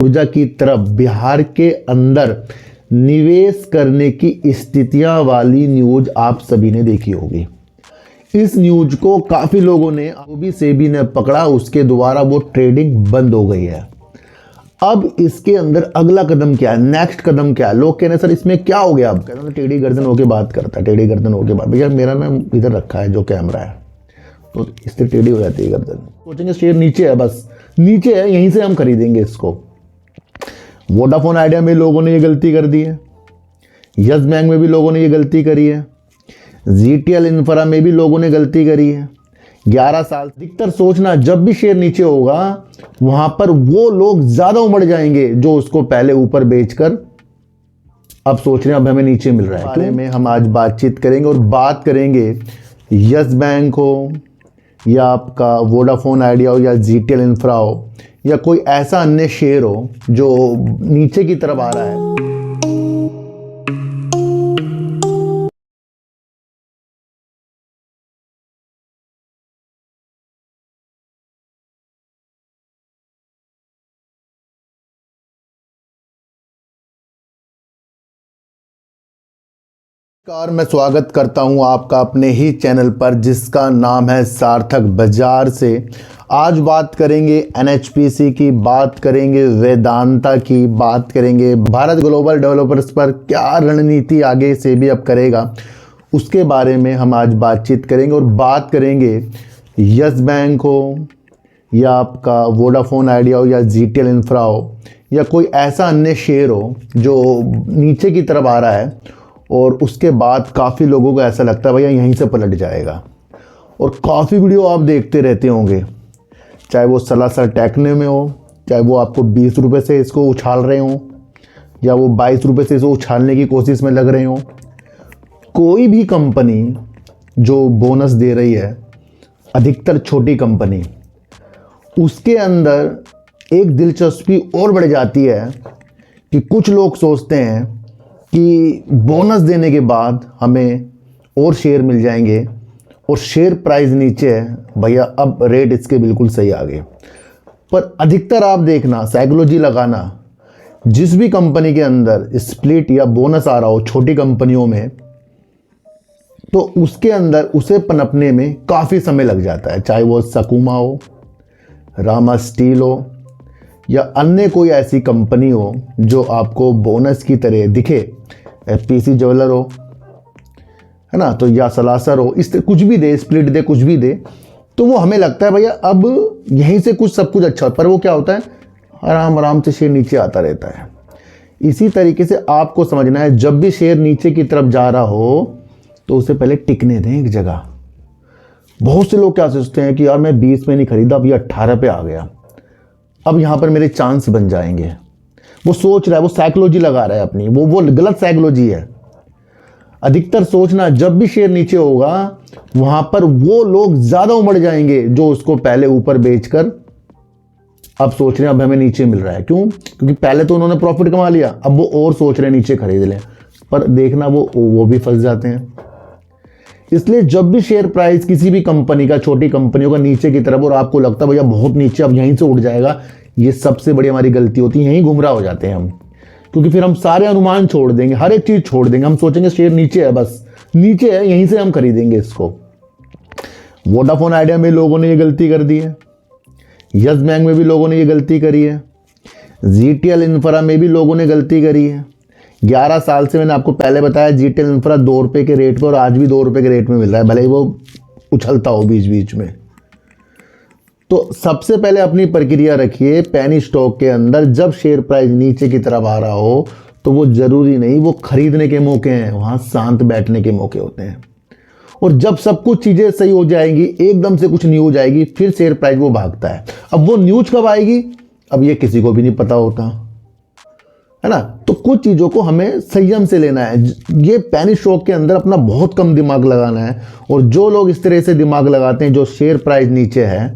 ऊर्जा की तरफ बिहार के अंदर निवेश करने की स्थितियां वाली न्यूज आप सभी ने देखी होगी। इस न्यूज को काफ़ी लोगों ने भी सेबी ने पकड़ा, उसके द्वारा वो ट्रेडिंग बंद हो गई है। अब इसके अंदर अगला कदम क्या है, नेक्स्ट कदम क्या है? लोग कह रहे हैं सर इसमें क्या हो गया? अब कहते हैं टेढ़ी गर्दन होके बात करता है, टेढ़ी गर्दन होके बात। भैया मेरा नाम इधर रखा है जो कैमरा है, तो इससे टेढ़ी हो जाती है गर्दन। सोचेंगे शेयर नीचे है, बस नीचे है, यहीं से हम खरीदेंगे इसको। वोडाफोन आइडिया में लोगों ने ये गलती कर दी है, यस बैंक में भी लोगों ने ये गलती करी है, जीटीएल इंफ्रा में भी लोगों ने गलती करी है। 11 साल अधिकतर सोचना, जब भी शेयर नीचे होगा वहां पर वो लोग ज्यादा उमड़ जाएंगे जो उसको पहले ऊपर बेचकर अब सोच रहे हैं अब हमें नीचे मिल रहा है। बारे में हम आज बातचीत करेंगे और बात करेंगे यस बैंक हो या आपका वोडाफोन आइडिया हो या जीटीएल इंफ्रा हो या कोई ऐसा अन्य शेयर हो जो नीचे की तरफ आ रहा है। नमस्कार, मैं स्वागत करता हूं आपका अपने ही चैनल पर जिसका नाम है सार्थक बाजार से। आज बात करेंगे एनएचपीसी की, बात करेंगे वेदांता की, बात करेंगे भारत ग्लोबल डेवलपर्स पर क्या रणनीति आगे से भी अब करेगा, उसके बारे में हम आज बातचीत करेंगे। और बात करेंगे यस बैंक हो या आपका वोडाफोन आइडिया हो या जीटीएल इंफ्रा हो या कोई ऐसा अन्य शेयर हो जो नीचे की तरफ आ रहा है और उसके बाद काफ़ी लोगों को ऐसा लगता है भैया यहीं से पलट जाएगा। और काफ़ी वीडियो आप देखते रहते होंगे, चाहे वो सलासर टेकने में हो, चाहे वो आपको 20 रुपये से इसको उछाल रहे हों या वो 22 रुपये से इसको उछालने की कोशिश में लग रहे हों। कोई भी कंपनी जो बोनस दे रही है, अधिकतर छोटी कंपनी, उसके अंदर एक दिलचस्पी और बढ़ जाती है कि कुछ लोग सोचते हैं कि बोनस देने के बाद हमें और शेयर मिल जाएंगे और शेयर प्राइस नीचे है, भैया अब रेट इसके बिल्कुल सही आ गए। पर अधिकतर आप देखना, साइकोलॉजी लगाना, जिस भी कंपनी के अंदर स्प्लिट या बोनस आ रहा हो छोटी कंपनियों में, तो उसके अंदर उसे पनपने में काफ़ी समय लग जाता है। चाहे वो सकुमा हो, रामा स्टील हो या अन्य कोई ऐसी कंपनी हो जो आपको बोनस की तरह दिखे, एफपीसी ज्वेलर हो, है ना, तो या सलासर हो, इस तरह कुछ भी दे, स्प्लिट दे, कुछ भी दे, तो वो हमें लगता है भैया अब यहीं से कुछ सब कुछ अच्छा हो। पर वो क्या होता है, आराम आराम से शेयर नीचे आता रहता है। इसी तरीके से आपको समझना है, जब भी शेयर नीचे की तरफ जा रहा हो तो उसे पहले टिकने दें एक जगह। बहुत से लोग क्या सोचते हैं कि यार मैं 20 में नहीं खरीदा, अब ये 18 पे आ गया, अब यहाँ पर मेरे चांस बन जाएंगे। वो सोच रहा है, वो साइकोलॉजी लगा रहा है अपनी, वो गलत साइकोलॉजी है। अधिकतर सोचना, जब भी शेयर नीचे होगा वहां पर वो लोग ज्यादा उमड़ जाएंगे जो उसको पहले ऊपर बेचकर अब सोच रहे हैं अब हमें नीचे मिल रहा है। क्यों? क्योंकि पहले तो उन्होंने प्रॉफिट कमा लिया, अब वो और सोच रहे हैं नीचे खरीद लें। पर देखना वो भी फंस जाते हैं। इसलिए जब भी शेयर प्राइस किसी भी कंपनी का, छोटी कंपनियों का नीचे की तरफ और आपको लगता है भैया बहुत नीचे अब यहीं से उठ जाएगा, ये सबसे बड़ी हमारी गलती होती है। यहीं गुमराह हो जाते हैं हम, क्योंकि फिर हम सारे अनुमान छोड़ देंगे, हर एक चीज छोड़ देंगे। हम सोचेंगे शेयर नीचे है, बस नीचे है, यहीं से हम खरीदेंगे इसको। वोडाफोन आइडिया में लोगों ने ये गलती कर दी है, यस बैंक में भी लोगों ने ये गलती करी है, जीटीएल इंफ्रा में भी लोगों ने गलती करी है। 11 साल से मैंने आपको पहले बताया जीटीएल इंफ्रा 2 रुपये के रेट पे और आज भी 2 रुपये के रेट में मिल रहा है, भले ही वो उछलता हो बीच बीच में। तो सबसे पहले अपनी प्रक्रिया रखिए पेनी स्टॉक के अंदर, जब शेयर प्राइस नीचे की तरफ आ रहा हो तो वो जरूरी नहीं वो खरीदने के मौके हैं, वहां शांत बैठने के मौके होते हैं। और जब सब कुछ चीजें सही हो जाएंगी, एकदम से कुछ न्यूज आएगी, फिर शेयर प्राइस वो भागता है। अब वो न्यूज कब आएगी, अब ये किसी को भी नहीं पता होता, है ना। तो कुछ चीज़ों को हमें संयम से लेना है। ये पेनी स्टॉक के अंदर अपना बहुत कम दिमाग लगाना है। और जो लोग इस तरह से दिमाग लगाते हैं, जो शेयर प्राइस नीचे है,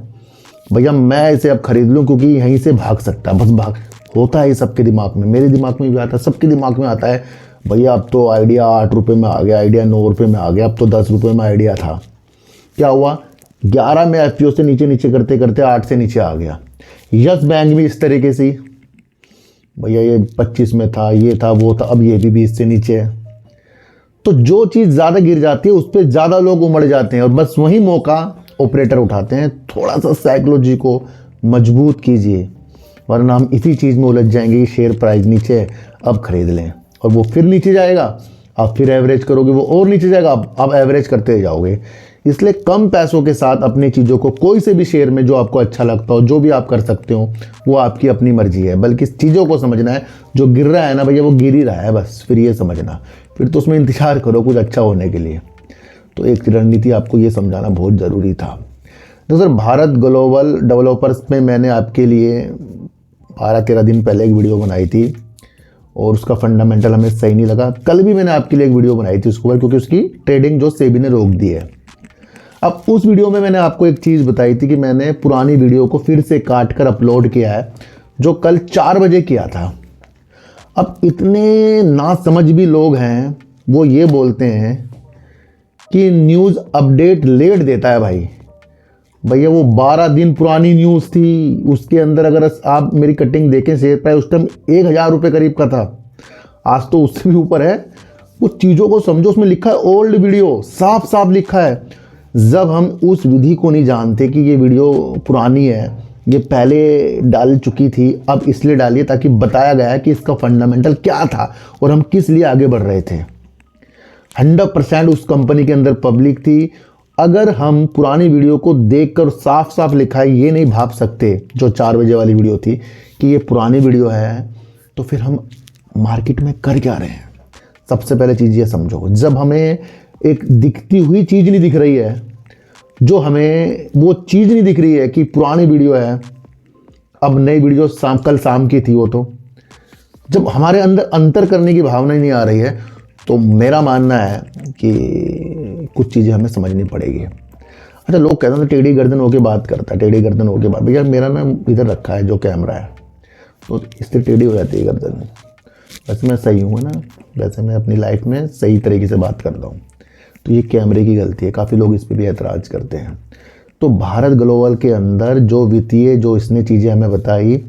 भैया मैं इसे अब खरीद लूँ क्योंकि यहीं से भाग सकता है, बस भाग होता है। ये सबके दिमाग में, मेरे दिमाग में भी आता है, सबके दिमाग में आता है भैया अब तो आइडिया 8 रुपये में आ गया, आइडिया 9 रुपये में आ गया, अब तो 10 रुपये में आइडिया था। क्या हुआ, 11 में एफपीओ से नीचे नीचे करते करते 8 से नीचे आ गया। यस बैंक भी इस तरीके से भैया ये 25 में था, ये था, वो था, अब ये भी 20 से नीचे है। तो जो चीज़ ज़्यादा गिर जाती है उस पर ज़्यादा लोग उमड़ जाते हैं और बस वही मौका ऑपरेटर उठाते हैं। थोड़ा सा साइकोलॉजी को मजबूत कीजिए, वरना हम इसी चीज़ में उलझ जाएंगे कि शेयर प्राइस नीचे है, अब खरीद लें, और वो फिर नीचे जाएगा, आप फिर एवरेज करोगे, वो और नीचे जाएगा, आप एवरेज करते जाओगे। इसलिए कम पैसों के साथ अपनी चीज़ों को, कोई से भी शेयर में जो आपको अच्छा लगता हो, जो भी आप कर सकते हो, वो आपकी अपनी मर्जी है। बल्कि चीज़ों को समझना है, जो गिर रहा है ना भैया वो गिर ही रहा है, बस फिर ये समझना, फिर तो उसमें इंतजार करो कुछ अच्छा होने के लिए। तो एक रणनीति आपको ये समझाना बहुत ज़रूरी था। तो सर भारत ग्लोबल डेवलपर्स में मैंने आपके लिए 12-13 दिन पहले एक वीडियो बनाई थी और उसका फंडामेंटल हमें सही नहीं लगा। कल भी मैंने आपके लिए एक वीडियो बनाई थी उसके ऊपर, क्योंकि उसकी ट्रेडिंग जो सेबी ने रोक दी है। अब उस वीडियो में मैंने आपको एक चीज़ बताई थी कि मैंने पुरानी वीडियो को फिर से काट कर अपलोड किया है, जो कल 4 बजे किया था। अब इतने नासमझ भी लोग हैं, वो ये बोलते हैं कि न्यूज़ अपडेट लेट देता है। भाई भैया वो 12 दिन पुरानी न्यूज़ थी, उसके अंदर अगर आप मेरी कटिंग देखें, शेयर प्राइस उस टाइम 1000 रुपये करीब का था, आज तो उससे भी ऊपर है। वो चीज़ों को समझो, उसमें लिखा है ओल्ड वीडियो, साफ साफ लिखा है। जब हम उस विधि को नहीं जानते कि ये वीडियो पुरानी है, ये पहले डाल चुकी थी, अब इसलिए डालिए ताकि बताया गया है कि इसका फंडामेंटल क्या था और हम किस लिए आगे बढ़ रहे थे। 100% उस कंपनी के अंदर पब्लिक थी। अगर हम पुरानी वीडियो को देखकर साफ साफ लिखा है ये नहीं भाप सकते, जो 4 बजे वाली वीडियो थी, कि ये पुरानी वीडियो है, तो फिर हम मार्केट में कर क्या रहे हैं। सबसे पहले चीज़ ये समझो, जब हमें एक दिखती हुई चीज़ नहीं दिख रही है, जो हमें वो चीज़ नहीं दिख रही है कि पुरानी वीडियो है, अब नई वीडियो कल शाम की थी, वो तो जब हमारे अंदर अंतर करने की भावना ही नहीं आ रही है, तो मेरा मानना है कि कुछ चीज़ें हमें समझनी पड़ेगी। अच्छा, लोग कहते हैं टेढ़ी गर्दन होके बात करता है, टेढ़ी गर्दन होके बात, भैया मेरा ना इधर रखा है जो कैमरा है, तो इससे टेढ़ी हो जाती है गर्दन। वैसे मैं सही हूँ ना, वैसे मैं अपनी लाइफ में सही तरीके से बात करता हूँ, तो ये कैमरे की गलती है। काफ़ी लोग इस पर भी ऐतराज़ करते हैं। तो भारत ग्लोबल के अंदर जो वित्तीय जो इसने चीज़ें हमें बताई,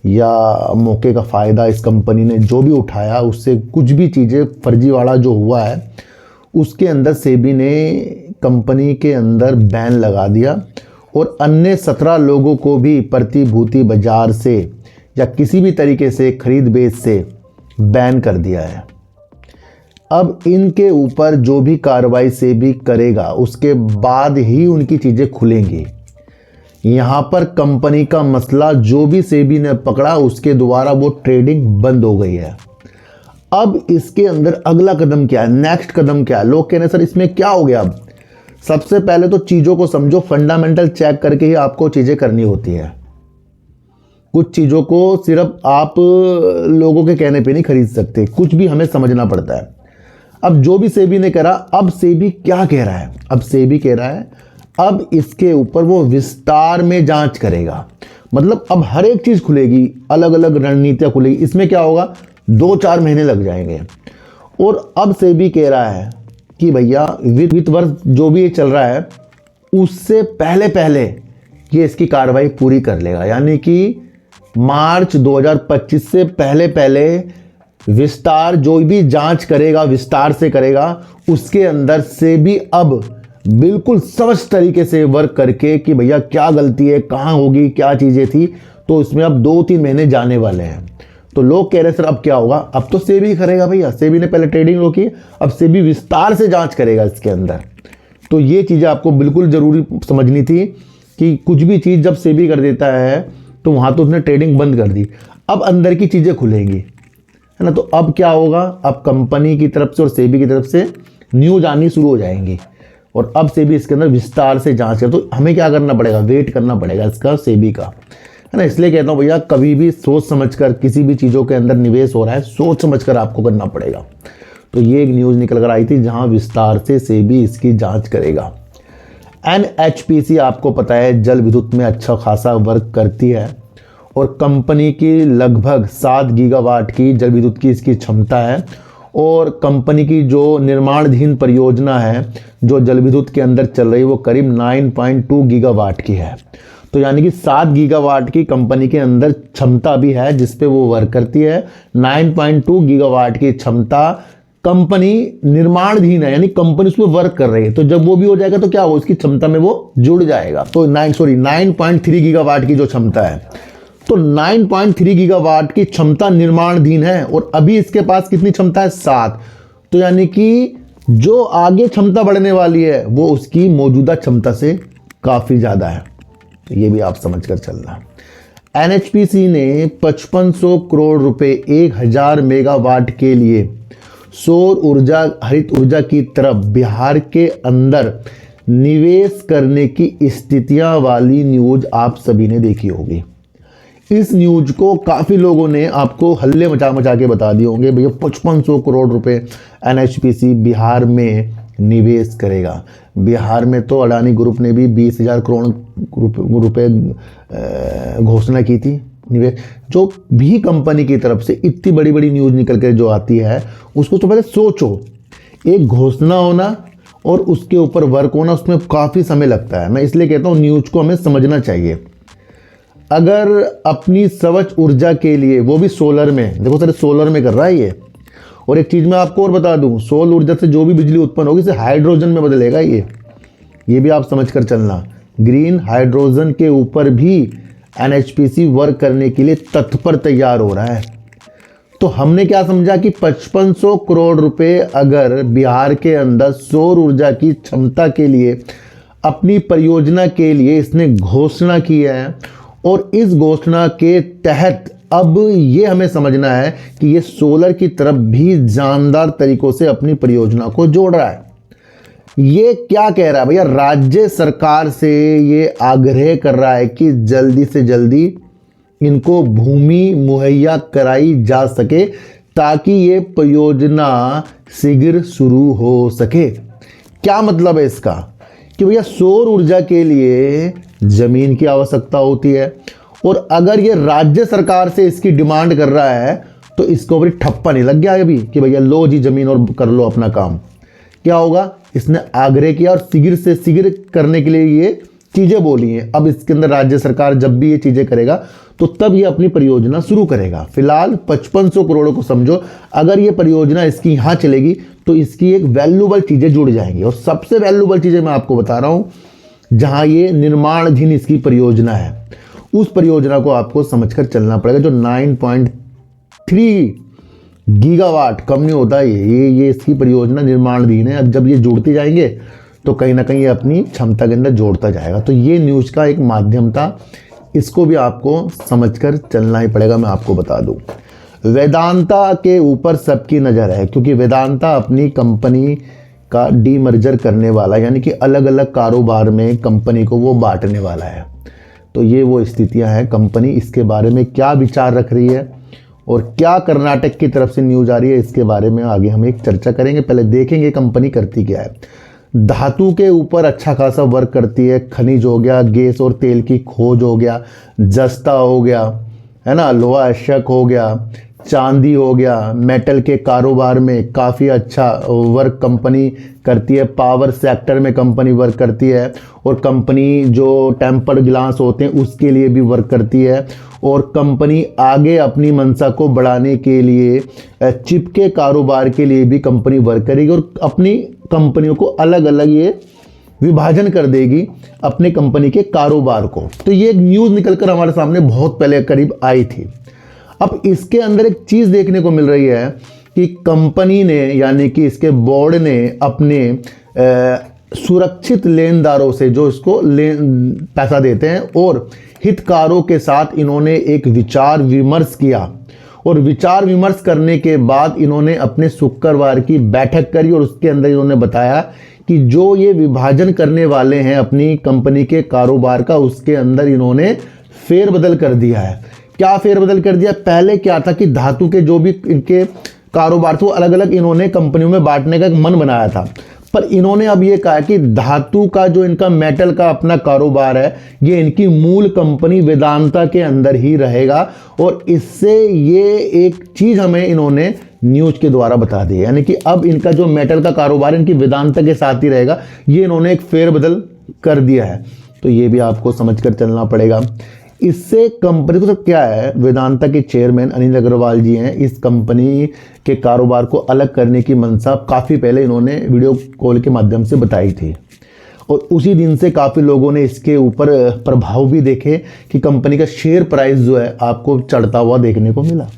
या मौके का फ़ायदा इस कंपनी ने जो भी उठाया, उससे कुछ भी चीज़ें फर्जीवाड़ा जो हुआ है, उसके अंदर सेबी ने कंपनी के अंदर बैन लगा दिया और अन्य 17 लोगों को भी प्रतिभूति बाजार से या किसी भी तरीके से खरीद बेच से बैन कर दिया है। अब इनके ऊपर जो भी कार्रवाई सेबी करेगा उसके बाद ही उनकी चीज़ें खुलेंगी। यहाँ पर कंपनी का मसला जो भी सेबी ने पकड़ा, उसके द्वारा वो ट्रेडिंग बंद हो गई है। अब इसके अंदर अगला कदम क्या है, नेक्स्ट कदम क्या है? लोग कह रहे हैं सर इसमें क्या हो गया। अब सबसे पहले तो चीज़ों को समझो, फंडामेंटल चेक करके ही आपको चीज़ें करनी होती है। कुछ चीज़ों को सिर्फ आप लोगों के कहने पे नहीं खरीद सकते, कुछ भी हमें समझना पड़ता है। अब जो भी सेबी ने करा, अब सेबी क्या कह रहा है? अब सेबी कह रहा है अब इसके ऊपर वो विस्तार में जांच करेगा। मतलब अब हर एक चीज़ खुलेगी, अलग अलग रणनीतियाँ खुलेगी। इसमें क्या होगा, 2-4 महीने लग जाएंगे। और अब सेबी कह रहा है कि भैया वित्त वर्ष जो भी ये चल रहा है, उससे पहले पहले ये इसकी कार्रवाई पूरी कर लेगा। यानी कि मार्च 2025 से पहले पहले विस्तार जो भी जांच करेगा, विस्तार से करेगा। उसके अंदर से भी अब बिल्कुल स्पष्ट तरीके से वर्क करके कि भैया क्या गलती है, कहाँ होगी, क्या चीज़ें थी, तो इसमें अब 2-3 महीने जाने वाले हैं। तो लोग कह रहे हैं सर अब क्या होगा? अब तो सेबी करेगा भैया, सेबी ने पहले ट्रेडिंग रोकी, अब सेबी विस्तार से जांच करेगा इसके अंदर। तो ये चीज़ें आपको बिल्कुल ज़रूरी समझनी थी कि कुछ भी चीज़ जब सेबी कर देता है तो वहाँ तो उसने ट्रेडिंग बंद कर दी, अब अंदर की चीज़ें खुलेंगी, है ना। तो अब क्या होगा, अब कंपनी की तरफ से और सेबी की तरफ से न्यूज़ आनी शुरू हो जाएंगी और अब सेबी इसके अंदर विस्तार से जांच करे। तो हमें क्या करना पड़ेगा, वेट करना पड़ेगा इसका, सेबी का, है ना। इसलिए कहता हूँ भैया कभी भी सोच समझकर किसी भी चीज़ों के अंदर निवेश हो रहा है, सोच समझकर आपको करना पड़ेगा। तो ये एक न्यूज़ निकल कर आई थी जहाँ विस्तार से सेबी इसकी जाँच करेगा। NHPC आपको पता है जल विद्युत में अच्छा खासा वर्क करती है और कंपनी की लगभग 7 गीगावाट की जल विद्युत की इसकी क्षमता है। और कंपनी की जो निर्माणाधीन परियोजना है जो जल विद्युत के अंदर चल रही है वो करीब 9.2 गीगावाट की है। तो यानी कि 7 गीगावाट की कंपनी के अंदर क्षमता भी है जिस पे वो वर्क करती है। 9.2 गीगावाट की क्षमता कंपनी निर्माणाधीन है, यानी कंपनी उस पर वर्क कर रही है। तो जब वो भी हो जाएगा तो क्या हो, उसकी क्षमता में वो जुड़ जाएगा। तो 9.3 गीगावाट की जो क्षमता है, तो 9.3 गीगावाट की क्षमता निर्माणाधीन है और अभी इसके पास कितनी क्षमता है, 7। तो यानी कि जो आगे क्षमता बढ़ने वाली है वो उसकी मौजूदा क्षमता से काफ़ी ज़्यादा है। ये भी आप समझ कर चलना। एनएचपीसी ने 5500 करोड़ रुपए 1000 मेगावाट के लिए सौर ऊर्जा, हरित ऊर्जा की तरफ बिहार के अंदर निवेश करने की स्थितियां वाली न्यूज आप सभी ने देखी होगी। इस न्यूज को काफ़ी लोगों ने आपको हल्ले मचा मचा के बता दिए होंगे, भैया 5500 करोड़ रुपए एनएचपीसी बिहार में निवेश करेगा। बिहार में तो अडानी ग्रुप ने भी 20,000 करोड़ रुपए घोषणा की थी निवेश। जो भी कंपनी की तरफ से इतनी बड़ी बड़ी न्यूज़ निकल कर जो आती है, उसको तो पहले सोचो, एक घोषणा होना और उसके ऊपर वर्क होना, उसमें काफ़ी समय लगता है। मैं इसलिए कहता हूँ न्यूज़ को हमें समझना चाहिए। अगर अपनी स्वच्छ ऊर्जा के लिए, वो भी सोलर में, देखो सर सोलर में कर रहा है ये। और एक चीज़ मैं आपको और बता दूं, सौर ऊर्जा से जो भी बिजली उत्पन्न होगी इसे हाइड्रोजन में बदलेगा ये भी आप समझ कर चलना। ग्रीन हाइड्रोजन के ऊपर भी एनएचपीसी वर्क करने के लिए तत्पर तैयार हो रहा है। तो हमने क्या समझा कि 5500 करोड़ रुपए अगर बिहार के अंदर सौर ऊर्जा की क्षमता के लिए, अपनी परियोजना के लिए इसने घोषणा की है, और इस घोषणा के तहत अब ये हमें समझना है कि ये सोलर की तरफ भी जानदार तरीकों से अपनी परियोजना को जोड़ रहा है। ये क्या कह रहा है भैया, राज्य सरकार से ये आग्रह कर रहा है कि जल्दी से जल्दी इनको भूमि मुहैया कराई जा सके ताकि ये परियोजना शीघ्र शुरू हो सके। क्या मतलब है इसका, कि भैया सौर ऊर्जा के लिए जमीन की आवश्यकता होती है, और अगर ये राज्य सरकार से इसकी डिमांड कर रहा है तो इसको भी ठप्पा नहीं लग गया अभी कि भैया लो जी जमीन और कर लो अपना काम। क्या होगा, इसने आग्रह किया और शीघ्र से शीघ्र करने के लिए ये चीज़ें बोली हैं। अब इसके अंदर राज्य सरकार जब भी ये चीज़ें करेगा तो तब ये अपनी परियोजना शुरू करेगा। फिलहाल 5500 करोड़ को समझो, अगर ये परियोजना इसकी यहाँ चलेगी तो इसकी एक वैल्यूबल चीज़ें जुड़ जाएंगी। और सबसे वैल्यूबल चीज़ें मैं आपको बता रहा हूँ, जहाँ ये निर्माणाधीन इसकी परियोजना है, उस परियोजना को आपको समझकर चलना पड़ेगा। जो 9.3 गीगावाट कम नहीं होता है, ये इसकी परियोजना निर्माणाधीन है। अब जब ये जुड़ते जाएंगे तो कहीं ना कहीं ये अपनी क्षमता के अंदर जोड़ता जाएगा। तो ये न्यूज़ का एक माध्यम था, इसको भी आपको समझकर चलना ही पड़ेगा। मैं आपको बता दूं, वेदांता के ऊपर सबकी नज़र है, क्योंकि वेदांता अपनी कंपनी का डीमर्जर करने वाला, यानी कि अलग अलग कारोबार में कंपनी को वो बांटने वाला है। तो ये वो स्थितियां हैं। कंपनी इसके बारे में क्या विचार रख रही है और क्या कर्नाटक की तरफ से न्यूज़ आ रही है, इसके बारे में आगे हम एक चर्चा करेंगे। पहले देखेंगे कंपनी करती क्या है। धातु के ऊपर अच्छा खासा वर्क करती है। खनिज हो गया, गैस और तेल की खोज हो गया, जस्ता हो गया, है ना, लोहा अशक हो गया, चांदी हो गया, मेटल के कारोबार में काफ़ी अच्छा वर्क कंपनी करती है। पावर सेक्टर में कंपनी वर्क करती है, और कंपनी जो टेम्पर्ड ग्लास होते हैं उसके लिए भी वर्क करती है। और कंपनी आगे अपनी मंशा को बढ़ाने के लिए चिप के कारोबार के लिए भी कंपनी वर्क करेगी, और अपनी कंपनियों को अलग अलग ये विभाजन कर देगी अपने कंपनी के कारोबार को। तो ये एक न्यूज़ निकलकर हमारे सामने बहुत पहले करीब आई थी। अब इसके अंदर एक चीज़ देखने को मिल रही है कि कंपनी ने, यानी कि इसके बोर्ड ने अपने सुरक्षित लेनदारों से, जो इसको पैसा देते हैं, और हितकारों के साथ इन्होंने एक विचार विमर्श किया। और विचार विमर्श करने के बाद इन्होंने अपने शुक्रवार की बैठक करी, और उसके अंदर इन्होंने बताया कि जो ये विभाजन करने वाले हैं अपनी कंपनी के कारोबार का, उसके अंदर इन्होंने फेरबदल कर दिया है। क्या फेरबदल कर दिया, पहले क्या था कि धातु के जो भी इनके कारोबार थे वो अलग अलग इन्होंने कंपनियों में बांटने का एक मन बनाया था, पर इन्होंने अब ये कहा कि धातु का जो इनका मेटल का अपना कारोबार है, ये इनकी मूल कंपनी वेदांता के अंदर ही रहेगा। और इससे ये एक चीज़ हमें इन्होंने न्यूज़ के द्वारा बता दी है, यानी कि अब इनका जो मेटल का कारोबार इनकी वेदांता के साथ ही रहेगा। ये इन्होंने एक फेरबदल कर दिया है। तो ये भी आपको समझ कर चलना पड़ेगा। इससे कंपनी को, तो क्या है, वेदांता के चेयरमैन अनिल अग्रवाल जी हैं, इस कंपनी के कारोबार को अलग करने की मंशा काफ़ी पहले इन्होंने वीडियो कॉल के माध्यम से बताई थी और उसी दिन से काफ़ी लोगों ने इसके ऊपर प्रभाव भी देखे कि कंपनी का शेयर प्राइस जो है आपको चढ़ता हुआ देखने को मिला।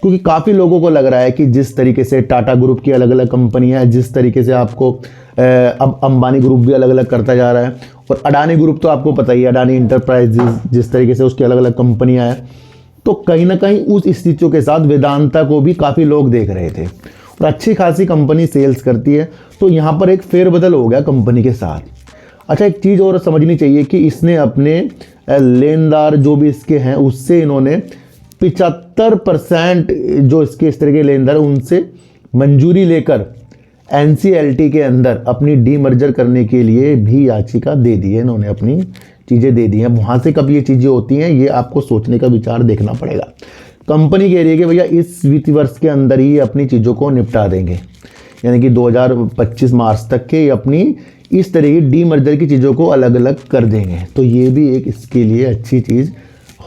क्योंकि काफ़ी लोगों को लग रहा है कि जिस तरीके से टाटा ग्रुप की अलग अलग कंपनियां हैं, जिस तरीके से आपको अब अंबानी ग्रुप भी अलग अलग करता जा रहा है और अडानी ग्रुप तो आपको पता ही है, अडानी इंटरप्राइजेज, जिस तरीके से उसकी अलग अलग कंपनियां हैं, तो कहीं ना कहीं उस स्थितियों के साथ वेदांता को भी काफ़ी लोग देख रहे थे और अच्छी खासी कंपनी सेल्स करती है। तो यहाँ पर एक फेरबदल हो गया कंपनी के साथ। अच्छा, एक चीज़ और समझनी चाहिए कि इसने अपने लेनदार जो भी इसके हैं उससे इन्होंने 75% जो इसके इस तरह के लेनदार उनसे मंजूरी लेकर NCLT के अंदर अपनी डीमर्जर करने के लिए भी याचिका दे दी है। इन्होंने अपनी चीज़ें दे दी हैं। वहाँ से कब ये चीज़ें होती हैं, ये आपको सोचने का विचार देखना पड़ेगा। कंपनी कह रही है कि भैया इस वित्तीय वर्ष के अंदर ही अपनी चीज़ों को निपटा देंगे, यानी कि 2025 मार्च तक के अपनी इस तरह की डीमर्जर की चीज़ों को अलग अलग कर देंगे। तो ये भी एक इसके लिए अच्छी चीज़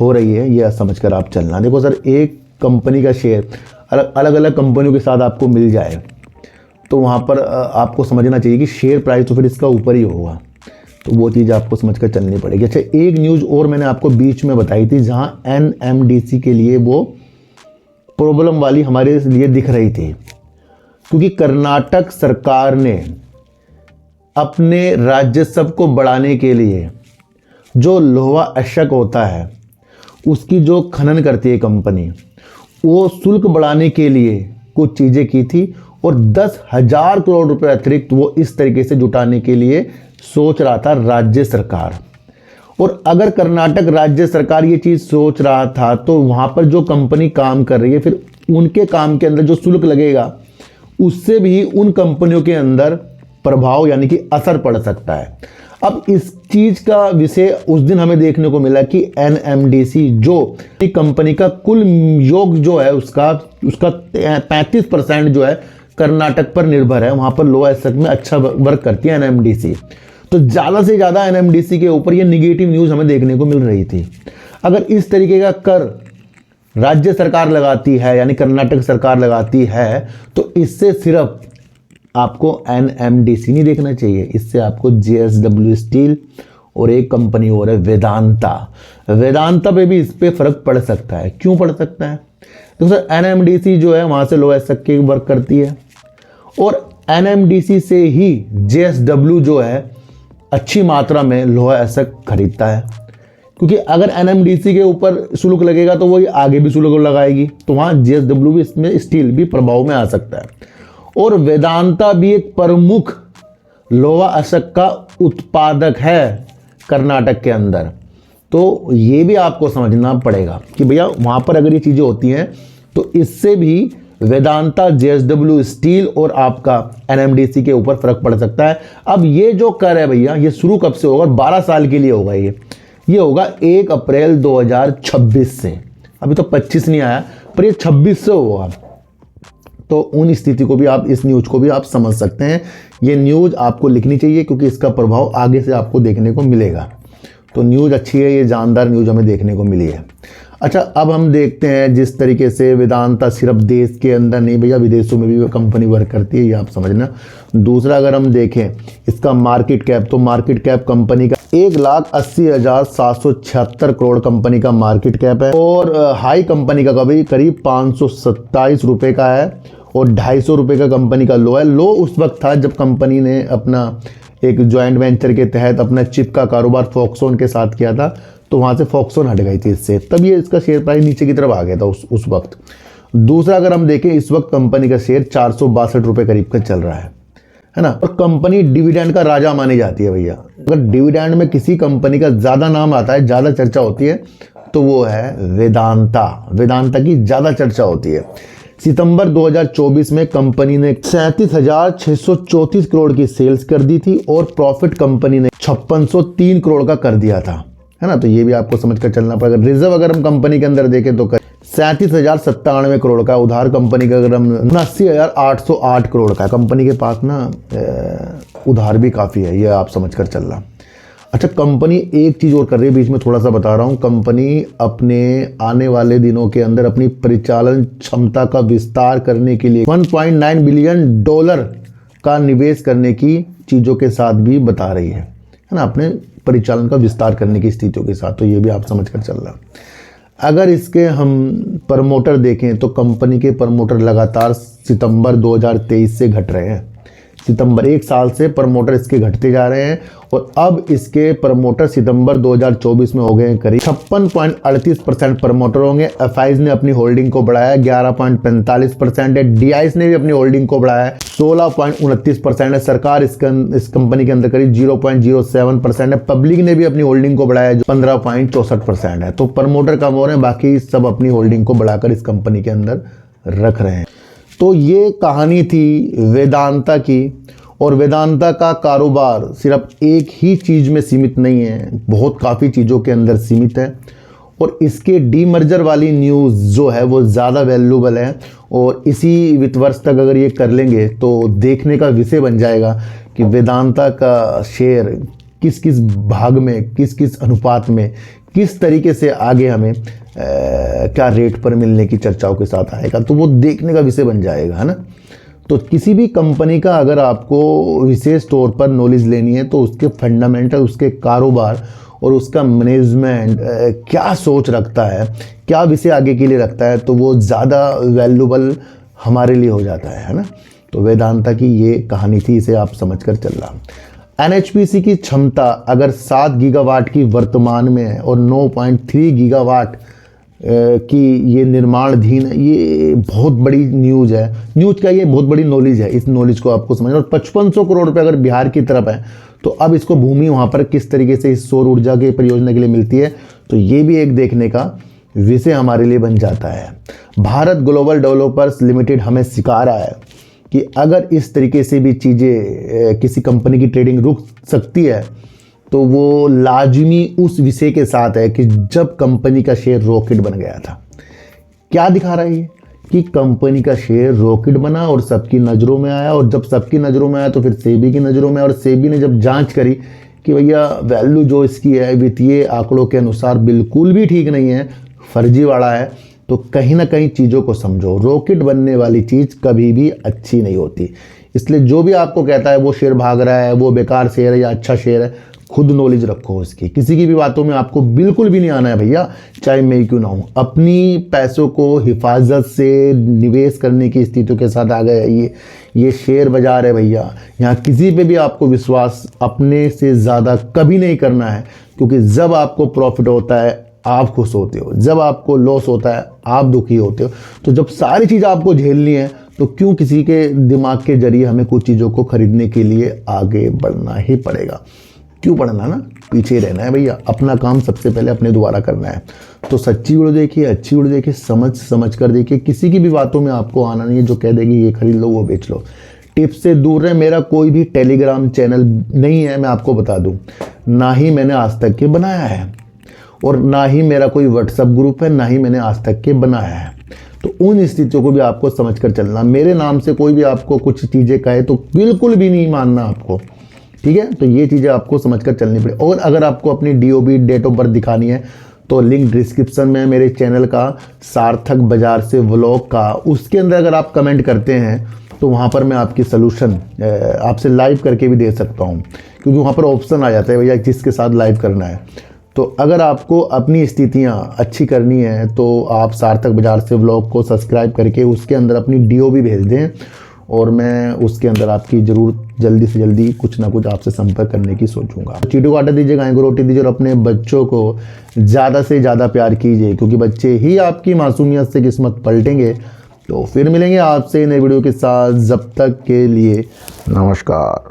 हो रही है, ये समझकर आप चलना। देखो सर, एक कंपनी का शेयर अलग अलग कंपनियों के साथ आपको मिल जाए तो वहाँ पर आपको समझना चाहिए कि शेयर प्राइस तो फिर इसका ऊपर ही होगा, तो वो चीज़ आपको समझकर चलनी पड़ेगी। अच्छा, एक न्यूज़ और मैंने आपको बीच में बताई थी जहाँ NMDC के लिए वो प्रॉब्लम वाली हमारे लिए दिख रही थी, क्योंकि कर्नाटक सरकार ने अपने राजस्व को बढ़ाने के लिए जो लोहा अशक होता है उसकी जो खनन करती है कंपनी, वो शुल्क बढ़ाने के लिए कुछ चीज़ें की थी और 10,000 करोड़ रुपए अतिरिक्त वो इस तरीके से जुटाने के लिए सोच रहा था राज्य सरकार। और अगर कर्नाटक राज्य सरकार ये चीज़ सोच रहा था तो वहाँ पर जो कंपनी काम कर रही है, फिर उनके काम के अंदर जो शुल्क लगेगा उससे भी उन कंपनियों के अंदर प्रभाव यानी कि असर पड़ सकता है। अब इस चीज़ का विषय उस दिन हमें देखने को मिला कि NMDC जो कंपनी का कुल योग जो है उसका 35% जो है कर्नाटक पर निर्भर है। वहाँ पर लोहा अशक में अच्छा वर्क करती है NMDC। तो ज़्यादा से ज़्यादा NMDC के ऊपर ये निगेटिव न्यूज़ हमें देखने को मिल रही थी। अगर इस तरीके का कर राज्य सरकार लगाती है यानी कर्नाटक सरकार लगाती है तो इससे सिर्फ आपको NMDC नहीं देखना चाहिए, इससे आपको JSW स्टील और एक कंपनी और है वेदांता पे भी इस पे फर्क पड़ सकता है। क्यों पड़ सकता है? तो सर NMDC जो है वहाँ से लोहा अशक की वर्क करती है और NMDC से ही JSW जो है अच्छी मात्रा में लोहा अशक खरीदता है, क्योंकि अगर NMDC के ऊपर शुल्क लगेगा तो वही आगे भी शुल्क लगाएगी, तो वहाँ JSW भी इसमें स्टील भी प्रभाव में आ सकता है। और वेदांता भी एक प्रमुख लोहा अशक का उत्पादक है कर्नाटक के अंदर, तो ये भी आपको समझना पड़ेगा कि भैया वहाँ पर अगर ये चीज़ें होती हैं तो इससे भी वेदांता, JSW स्टील और आपका NMDC के ऊपर फर्क पड़ सकता है। अब ये जो कर है भैया ये शुरू कब से होगा? 12 साल के लिए होगा। ये होगा 1 अप्रैल 2026 से। अभी तो 25 नहीं आया पर ये 26 से होगा। तो उन स्थिति को भी आप, इस न्यूज़ को भी आप समझ सकते हैं। ये न्यूज़ आपको लिखनी चाहिए क्योंकि इसका प्रभाव आगे से आपको देखने को मिलेगा। तो न्यूज़ अच्छी है, ये जानदार न्यूज़ हमें देखने को मिली है। अच्छा, अब हम देखते हैं जिस तरीके से वेदांता सिर्फ देश के अंदर नहीं भैया विदेशों में भी कंपनी वर्क करती है, ये आप समझना। दूसरा, अगर हम देखें इसका मार्केट कैप, तो मार्केट कैप कंपनी का 1,80,776 करोड़ कंपनी का मार्केट कैप है और हाई कंपनी का कभी करीब 527 रुपये का है और 250 रुपये का कंपनी का लो है। लो उस वक्त था जब कंपनी ने अपना एक जॉइंट वेंचर के तहत अपना चिप का कारोबार फॉक्सकॉन के साथ किया था, तो वहाँ से फॉक्सकॉन हट गई थी इससे, तब ये इसका शेयर प्राइस नीचे की तरफ आ गया था उस वक्त। दूसरा, अगर हम देखें इस वक्त कंपनी का शेयर 462 रुपये करीब का चल रहा है ना। और कंपनी डिविडेंड का राजा मानी जाती है भैया। अगर डिविडेंड में किसी कंपनी का ज़्यादा नाम आता है, ज़्यादा चर्चा होती है, तो वो है वेदांता की ज़्यादा चर्चा होती है। सितंबर 2024 में कंपनी ने 37,634 करोड़ की सेल्स कर दी थी और प्रॉफिट कंपनी ने 5603 करोड़ का कर दिया था, है ना। तो ये भी आपको समझ कर चलना पड़ेगा। रिजर्व अगर हम कंपनी के अंदर देखें तो 37,097 करोड़ का, उधार कंपनी का अगर हम 79,808 करोड़ का, कंपनी के पास ना उधार भी काफ़ी है, ये आप समझ कर चलना। अच्छा, कंपनी एक चीज़ और कर रही है, बीच में थोड़ा सा बता रहा हूँ। कंपनी अपने आने वाले दिनों के अंदर अपनी परिचालन क्षमता का विस्तार करने के लिए $1.9 बिलियन का निवेश करने की चीज़ों के साथ भी बता रही है ना, अपने परिचालन का विस्तार करने की स्थितियों के साथ। तो ये भी आप समझ कर चल रहा। अगर इसके हम प्रमोटर देखें तो कंपनी के प्रमोटर लगातार सितंबर 2023 से घट रहे हैं। सितंबर, एक साल से प्रमोटर इसके घटते जा रहे हैं और अब इसके प्रमोटर सितंबर 2024 में हो गए करीब 56.38% प्रमोटर होंगे। एफआईज ने अपनी होल्डिंग को बढ़ाया 11.45% है। डीआईज ने भी अपनी होल्डिंग को बढ़ाया 16.29% है। सरकार इस कंपनी के अंदर करीब 0.07% है। पब्लिक ने भी अपनी होल्डिंग को बढ़ाया 15.64% है। तो प्रमोटर कम हो रहे हैं, बाकी सब अपनी होल्डिंग को बढ़ाकर इस कंपनी के अंदर रख रहे हैं। तो ये कहानी थी वेदांता की। और वेदांता का कारोबार सिर्फ एक ही चीज़ में सीमित नहीं है, बहुत काफ़ी चीज़ों के अंदर सीमित है। और इसके डीमर्जर वाली न्यूज़ जो है वो ज़्यादा वैल्यूबल है और इसी वित्त वर्ष तक अगर ये कर लेंगे तो देखने का विषय बन जाएगा कि वेदांता का शेयर किस किस भाग में, किस किस अनुपात में, किस तरीके से आगे हमें क्या रेट पर मिलने की चर्चाओं के साथ आएगा। तो वो देखने का विषय बन जाएगा, है ना। तो किसी भी कंपनी का अगर आपको विशेष तौर पर नॉलेज लेनी है तो उसके फंडामेंटल, उसके कारोबार और उसका मैनेजमेंट क्या सोच रखता है, क्या विषय आगे के लिए रखता है, तो वो ज़्यादा वैल्यूबल हमारे लिए हो जाता है ना। तो वेदांता की ये कहानी थी, इसे आप समझ कर चल रहा। एनएचपीसी की क्षमता अगर 7 गीगावाट की वर्तमान में है और 9.3 गीगावाट की ये निर्माणाधीन है, ये बहुत बड़ी न्यूज़ है। न्यूज़ का ये बहुत बड़ी नॉलेज है, इस नॉलेज को आपको समझना। और 5500 करोड़ रुपए अगर बिहार की तरफ है तो अब इसको भूमि वहाँ पर किस तरीके से इस सौर ऊर्जा के परियोजना के लिए मिलती है, तो ये भी एक देखने का विषय हमारे लिए बन जाता है। भारत ग्लोबल डेवलपर्स लिमिटेड हमें सिखा रहा है कि अगर इस तरीके से भी चीज़ें किसी कंपनी की ट्रेडिंग रुक सकती है तो वो लाजमी उस विषय के साथ है कि जब कंपनी का शेयर रॉकेट बन गया था। क्या दिखा रहा है ये कि कंपनी का शेयर रॉकेट बना और सबकी नज़रों में आया, और जब सबकी नज़रों में आया तो फिर सेबी की नज़रों में, और सेबी ने जब जांच करी कि भैया वैल्यू जो इसकी है वित्तीय आंकड़ों के अनुसार बिल्कुल भी ठीक नहीं है, फर्जीवाड़ा है, तो कहीं ना कहीं चीज़ों को समझो। रॉकेट बनने वाली चीज़ कभी भी अच्छी नहीं होती। इसलिए जो भी आपको कहता है वो शेयर भाग रहा है, वो बेकार शेयर है या अच्छा शेयर है, खुद नॉलेज रखो उसकी। किसी की भी बातों में आपको बिल्कुल भी नहीं आना है भैया, चाहे मैं क्यों ना हूँ। अपनी पैसों को हिफाजत से निवेश करने की स्थितियों के साथ आ गए। ये शेयर बाजार है भैया, यहाँ किसी पे भी आपको विश्वास अपने से ज़्यादा कभी नहीं करना है, क्योंकि जब आपको प्रॉफिट होता है आप खुश होते हो, जब आपको लॉस होता है आप दुखी होते हो। तो जब सारी चीज़ आपको झेलनी है तो क्यों किसी के दिमाग के जरिए हमें कुछ चीज़ों को खरीदने के लिए आगे बढ़ना ही पड़ेगा। क्यों पढ़ना ना, पीछे ही रहना है भैया। अपना काम सबसे पहले अपने द्वारा करना है। तो सच्ची वीडियो देखिए, अच्छी वीडियो देखिए, समझ कर देखिए। किसी की भी बातों में आपको आना नहीं है जो कह देगी ये खरीद लो वो बेच लो। टिप्स से दूर रहे। मेरा कोई भी टेलीग्राम चैनल नहीं है, मैं आपको बता दूं, ना ही मैंने आज तक के बनाया है, और ना ही मेरा कोई व्हाट्सएप ग्रुप है, ना ही मैंने आज तक के बनाया है। तो उन स्थितियों को भी आपको समझ कर चलना। मेरे नाम से कोई भी आपको कुछ चीज़ें कहे तो बिल्कुल भी नहीं मानना आपको, ठीक है। तो ये चीज़ें आपको समझकर चलनी पड़े। और अगर आपको अपनी DOB डेट ऑफ बर्थ दिखानी है तो लिंक डिस्क्रिप्शन में मेरे चैनल का सार्थक बाजार से व्लॉग का, उसके अंदर अगर आप कमेंट करते हैं तो वहाँ पर मैं आपकी सलूशन आपसे लाइव करके भी दे सकता हूँ, क्योंकि वहाँ पर ऑप्शन आ जाता है भैया जिसके साथ लाइव करना है। तो अगर आपको अपनी स्थितियाँ अच्छी करनी है तो आप सार्थक बाजार से व्लॉग को सब्सक्राइब करके उसके अंदर अपनी DOB भेज दें, और मैं उसके अंदर आपकी ज़रूर जल्दी से जल्दी कुछ ना कुछ आपसे संपर्क करने की सोचूंगा। चीटू को आटा दीजिए, गाय को रोटी दीजिए, और अपने बच्चों को ज़्यादा से ज़्यादा प्यार कीजिए, क्योंकि बच्चे ही आपकी मासूमियत से किस्मत पलटेंगे। तो फिर मिलेंगे आपसे नई वीडियो के साथ, जब तक के लिए नमस्कार।